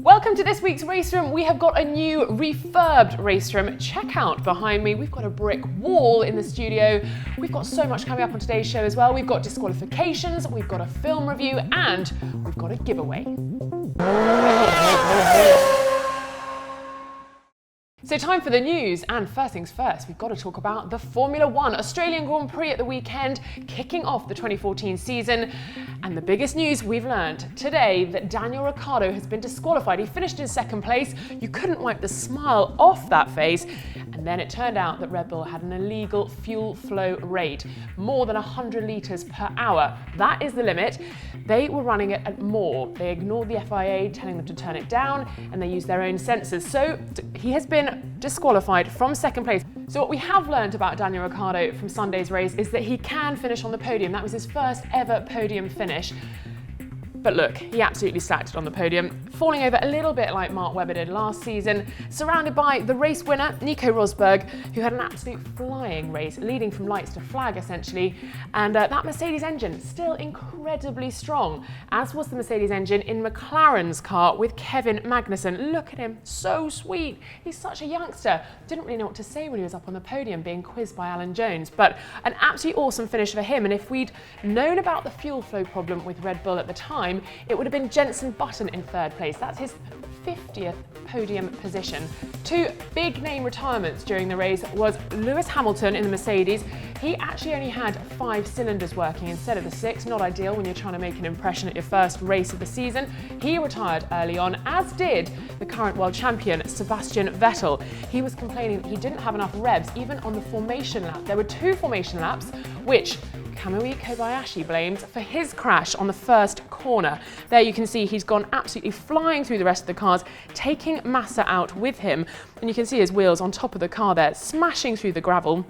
Welcome to this week's Race Room. We have got a new refurbed Race Room. Check out behind me, we've got a brick wall in the studio. We've got so much coming up on today's show as well. We've got disqualifications, we've got a film review, and we've got a giveaway. So time for the news, and first things first, we've got to talk about the Formula One Australian Grand Prix at the weekend, kicking off the 2014 season. And the biggest news we've learned today, that Daniel Ricciardo has been disqualified. He finished in second place. You couldn't wipe the smile off that face. And then it turned out that Red Bull had an illegal fuel flow rate, more than 100 litres per hour. That is the limit. They were running it at more. They ignored the FIA telling them to turn it down, and they used their own sensors. So he has been disqualified from second place. So what we have learned about Daniel Ricciardo from Sunday's race is that he can finish on the podium. That was his first ever podium finish. But look, he absolutely slacked it on the podium, falling over a little bit like Mark Webber did last season, surrounded by the race winner, Nico Rosberg, who had an absolute flying race, leading from lights to flag essentially. And that Mercedes engine, still incredibly strong, as was the Mercedes engine in McLaren's car with Kevin Magnussen. Look at him, so sweet. He's such a youngster. Didn't really know what to say when he was up on the podium being quizzed by Alan Jones, but an absolutely awesome finish for him. And if we'd known about the fuel flow problem with Red Bull at the time, it would have been Jenson Button in third place. That's his 50th podium position. Two big name retirements during the race was Lewis Hamilton in the Mercedes. He actually only had 5 cylinders working instead of the 6. Not ideal when you're trying to make an impression at your first race of the season. He retired early on, as did the current world champion, Sebastian Vettel. He was complaining that he didn't have enough revs, even on the formation lap. There were 2 formation laps, which Kamui Kobayashi blames for his crash on the first corner. There you can see he's gone absolutely flying through the rest of the cars, taking Massa out with him. And you can see his wheels on top of the car there, smashing through the gravel.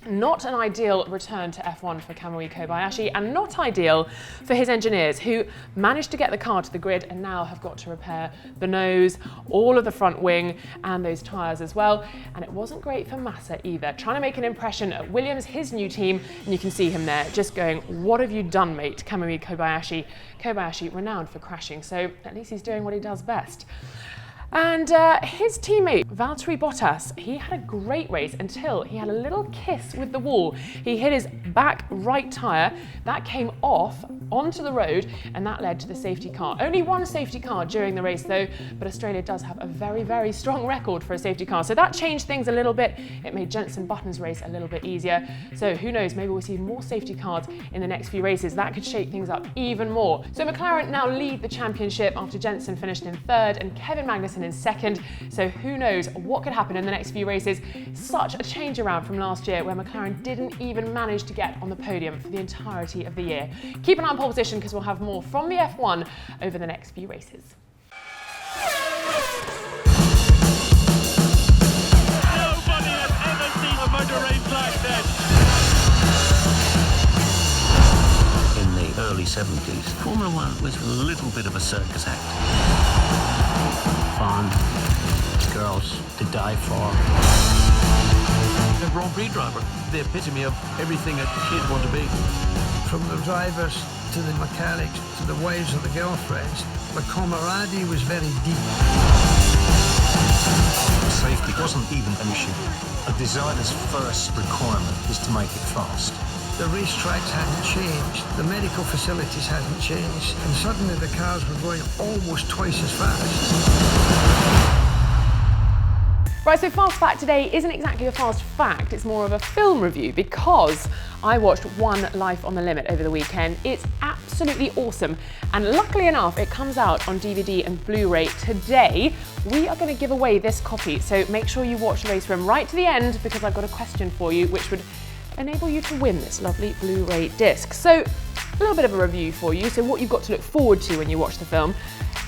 Not an ideal return to F1 for Kamui Kobayashi, and not ideal for his engineers, who managed to get the car to the grid and now have got to repair the nose, all of the front wing, and those tyres as well. And it wasn't great for Massa either, trying to make an impression at Williams, his new team, and you can see him there just going, "What have you done, mate?" Kamui Kobayashi. Kobayashi, renowned for crashing, so at least he's doing what he does best. And his teammate, Valtteri Bottas, he had a great race until he had a little kiss with the wall. He hit his back right tyre, that came off onto the road, and that led to the safety car. Only one safety car during the race though, but Australia does have a very, very strong record for a safety car. So that changed things a little bit. It made Jenson Button's race a little bit easier. So who knows, maybe we'll see more safety cars in the next few races. That could shake things up even more. So McLaren now lead the championship after Jenson finished in third and Kevin Magnussen in second. So who knows what could happen in the next few races. Such a change around from last year, where McLaren didn't even manage to get on the podium for the entirety of the year. Keep an eye on pole position, because we'll have more from the F1 over the next few races. Nobody has ever seen a motor race like this. In the early 70s, Formula One was a little bit of a circus act. Fun, girls to die for. The Grand Prix driver, the epitome of everything a kid wants to be. From the drivers to the mechanics to the wives and the girlfriends, the camaraderie was very deep. Safety wasn't even an issue. A designer's first requirement is to make it fast. The racetracks hadn't changed, the medical facilities hadn't changed, and suddenly the cars were going almost twice as fast. Right, so Fast Fact today isn't exactly a fast fact, it's more of a film review, because I watched One Life on the Limit over the weekend. It's absolutely awesome, and luckily enough it comes out on DVD and Blu-ray today. We are going to give away this copy, so make sure you watch Race Room right to the end, because I've got a question for you which would enable you to win this lovely Blu-ray disc. So a little bit of a review for you, so what you've got to look forward to when you watch the film.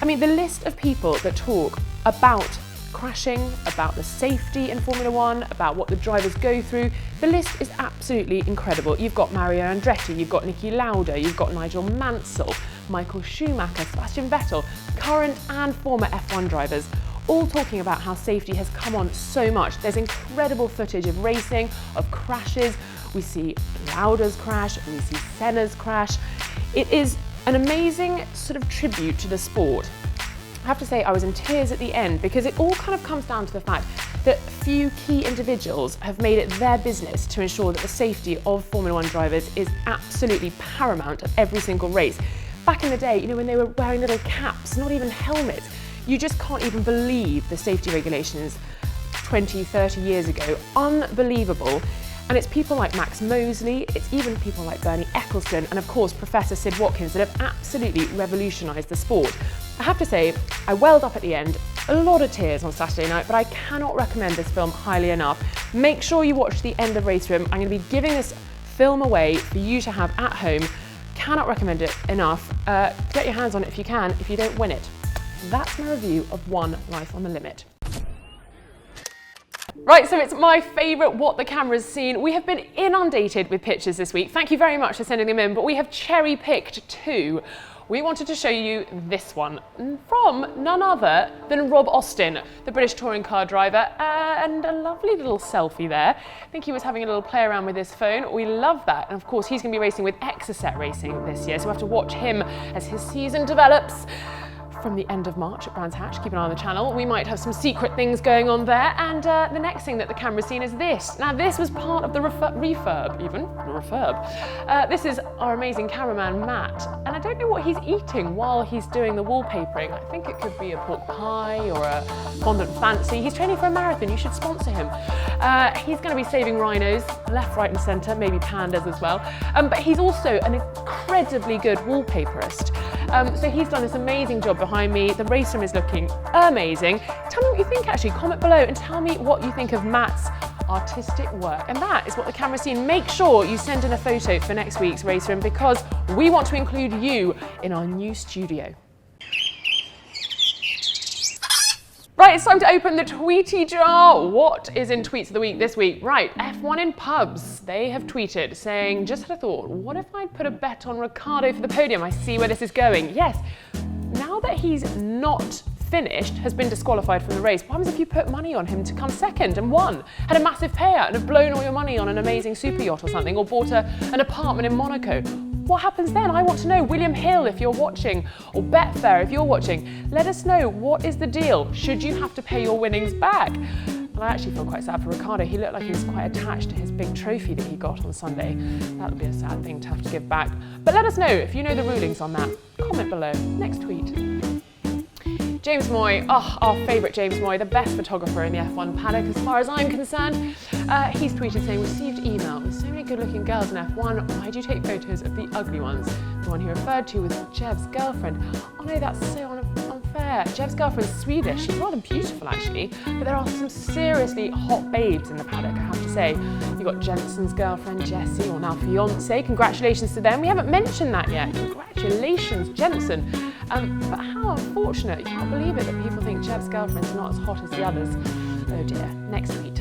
I mean, the list of people that talk about crashing, about the safety in Formula One, about what the drivers go through, the list is absolutely incredible. You've got Mario Andretti, you've got Niki Lauda, you've got Nigel Mansell, Michael Schumacher, Sebastian Vettel, current and former F1 drivers, all talking about how safety has come on so much. There's incredible footage of racing, of crashes. We see Lauda's crash, we see Senna's crash. It is an amazing sort of tribute to the sport. I have to say I was in tears at the end because it all kind of comes down to the fact that few key individuals have made it their business to ensure that the safety of Formula One drivers is absolutely paramount at every single race. Back in the day, you know, when they were wearing little caps, not even helmets, you just can't even believe the safety regulations 20, 30 years ago. Unbelievable. And it's people like Max Mosley, it's even people like Bernie Ecclestone, and of course Professor Sid Watkins that have absolutely revolutionised the sport. I have to say, I welled up at the end, a lot of tears on Saturday night, but I cannot recommend this film highly enough. Make sure you watch the end of Race Room. I'm going to be giving this film away for you to have at home. Cannot recommend it enough. Get your hands on it if you can, if you don't win it. That's my review of One Life on the Limit. Right, so it's my favourite What the Camera's Seen. We have been inundated with pictures this week. Thank you very much for sending them in, but we have cherry-picked 2. We wanted to show you this one from none other than Rob Austin, the British touring car driver, and a lovely little selfie there. I think he was having a little play around with his phone. We love that. And of course, he's going to be racing with Exocet Racing this year, so we'll have to watch him as his season develops. From the end of March at Brands Hatch, keep an eye on the channel. We might have some secret things going on there. And the next thing that the camera's seen is this. Now this was part of the refurb. This is our amazing cameraman, Matt. And I don't know what he's eating while he's doing the wallpapering. I think it could be a pork pie or a fondant fancy. He's training for a marathon, you should sponsor him. He's gonna be saving rhinos, left, right and center, maybe pandas as well. But he's also an incredibly good wallpaperist. So he's done this amazing job behind me. The race room is looking amazing. Tell me what you think actually, comment below and tell me what you think of Matt's artistic work. And that is what the camera's seen. Make sure you send in a photo for next week's race room because we want to include you in our new studio. Right, it's time to open the Tweety jar. What is in Tweets of the Week this week? Right, F1 in pubs. They have tweeted saying, just had a thought, what if I put a bet on Ricciardo for the podium? I see where this is going. Yes, now that he's not finished, has been disqualified from the race, what happens if you put money on him to come second and won? Had a massive payout and have blown all your money on an amazing super yacht or something, or bought an apartment in Monaco. What happens then? I want to know. William Hill, if you're watching, or Betfair, if you're watching, let us know, what is the deal? Should you have to pay your winnings back? And I actually feel quite sad for Ricciardo. He looked like he was quite attached to his big trophy that he got on Sunday. That would be a sad thing to have to give back. But let us know if you know the rulings on that. Comment below. Next tweet. James Moy, our favourite James Moy, the best photographer in the F1 paddock as far as I'm concerned. He's tweeted saying, received email with so many good looking girls in F1, why do you take photos of the ugly ones? The one he referred to was Jev's girlfriend. Oh no, that's so unfair. Jev's girlfriend's Swedish, she's rather beautiful actually, but there are some seriously hot babes in the paddock, I have to say. You've got Jensen's girlfriend, Jessie, or now fiance, congratulations to them. We haven't mentioned that yet. Congratulations, Jensen. But how unfortunate, you can't believe it that people think Jev's girlfriend's not as hot as the others. Oh dear, next tweet.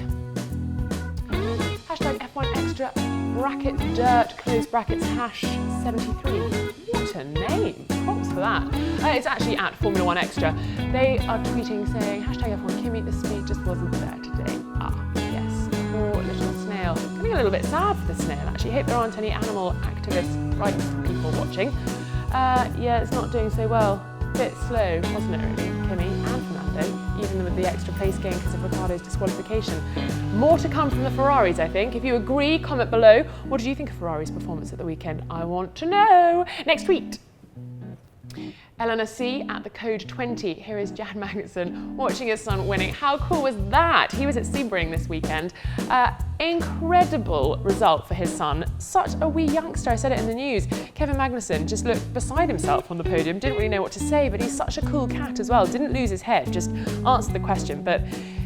Hashtag F1 Extra, bracket dirt, close brackets, hash 73. What a name, props for that. It's actually at Formula 1 Extra. They are tweeting saying, hashtag F1 Kimmy, the speed just wasn't there today. Ah, yes, poor little snail. Getting a little bit sad for the snail actually. Hope there aren't any animal activist rights people watching. Yeah, it's not doing so well. Bit slow, wasn't it really, Kimmy and Fernando, even with the extra place gain because of Ricciardo's disqualification. More to come from the Ferraris, I think. If you agree, comment below. What did you think of Ferrari's performance at the weekend? I want to know. Next tweet. Eleanor C at the code 20. Here is Jad Magnussen watching his son winning. How cool was that? He was at Sebring this weekend. Incredible result for his son. Such a wee youngster, I said it in the news. Kevin Magnussen just looked beside himself on the podium, didn't really know what to say, but he's such a cool cat as well. Didn't lose his head, just answered the question, but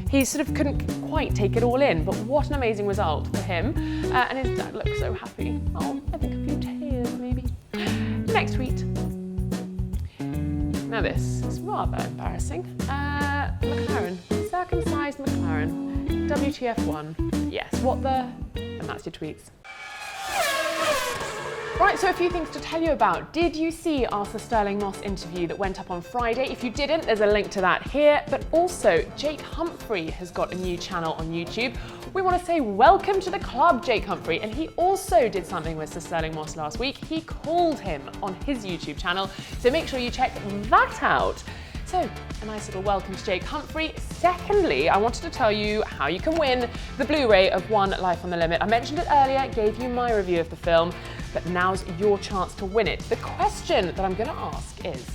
he sort of couldn't quite take it all in. But what an amazing result for him. And his dad looked so happy. Oh, I think a few tears maybe. Next tweet. Now this is rather embarrassing. McLaren, circumcised McLaren, WTF1. Yes, what the? And that's your tweets. Right, so a few things to tell you about. Did you see our Sir Sterling Moss interview that went up on Friday? If you didn't, there's a link to that here. But also, Jake Humphrey has got a new channel on YouTube. We want to say welcome to the club, Jake Humphrey. And he also did something with Sir Sterling Moss last week. He called him on his YouTube channel. So make sure you check that out. So, a nice little welcome to Jake Humphrey. Secondly, I wanted to tell you how you can win the Blu-ray of One Life on the Limit. I mentioned it earlier, gave you my review of the film, but now's your chance to win it. The question that I'm going to ask is,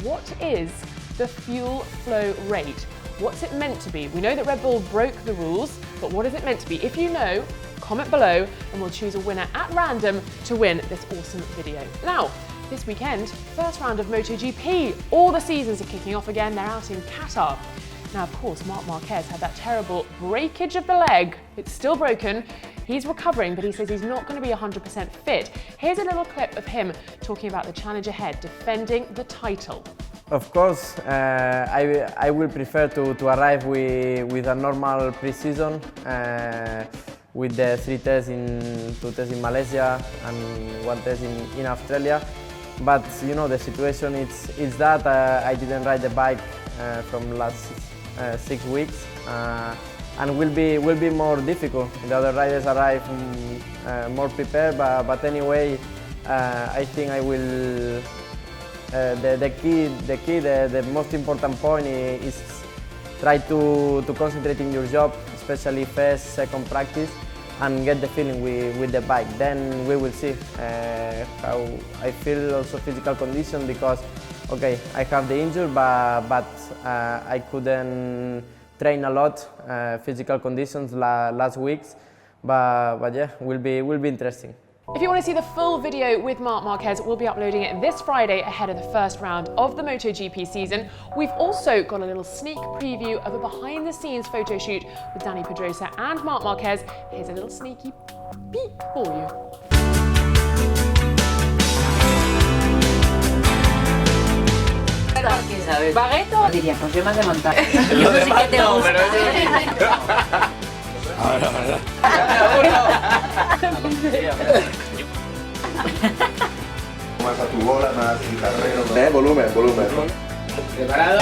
what is the fuel flow rate? What's it meant to be? We know that Red Bull broke the rules, but what is it meant to be? If you know, comment below and we'll choose a winner at random to win this awesome video. Now, this weekend, first round of MotoGP. All the seasons are kicking off again. They're out in Qatar. Now, of course, Marc Marquez had that terrible breakage of the leg. It's still broken. He's recovering, but he says he's not going to be 100% fit. Here's a little clip of him talking about the challenge ahead, defending the title. Of course, I will prefer to arrive with a normal pre-season, with the 3 tests, 2 tests in Malaysia and 1 test in Australia. But you know, the situation is that I didn't ride the bike from last 6 weeks, and will be more difficult. The other riders arrive more prepared, but anyway, I think I will. The most important point is try to concentrate in your job, especially first, second practice, and get the feeling with the bike. Then we will see how I feel, also physical condition, because okay, I have the injury, but I couldn't train a lot, physical conditions last weeks, but yeah, will be interesting. If you want to see the full video with Marc Marquez, we'll be uploading it this Friday ahead of the first round of the MotoGP season. We've also got a little sneak preview of a behind-the-scenes photo shoot with Dani Pedrosa and Marc Marquez. Here's a little sneaky peek for you. Barreto. Diría, pues yo más de montar. Yo sí que te gusta. Más a tu bola, más guitarrero. Volumen. ¿Preparado?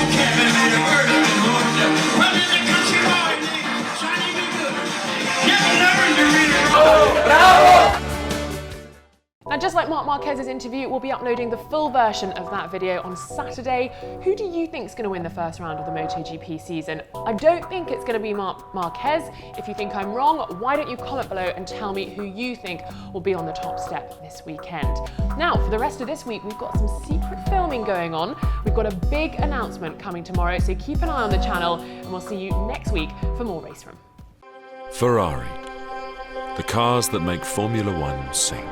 Now, just like Marc Marquez's interview, we'll be uploading the full version of that video on Saturday. Who do you think is going to win the first round of the MotoGP season? I don't think it's going to be Marc Marquez. If you think I'm wrong, why don't you comment below and tell me who you think will be on the top step this weekend. Now, for the rest of this week, we've got some secret filming going on. We've got a big announcement coming tomorrow, so keep an eye on the channel, and we'll see you next week for more Race Room. Ferrari, the cars that make Formula One sing.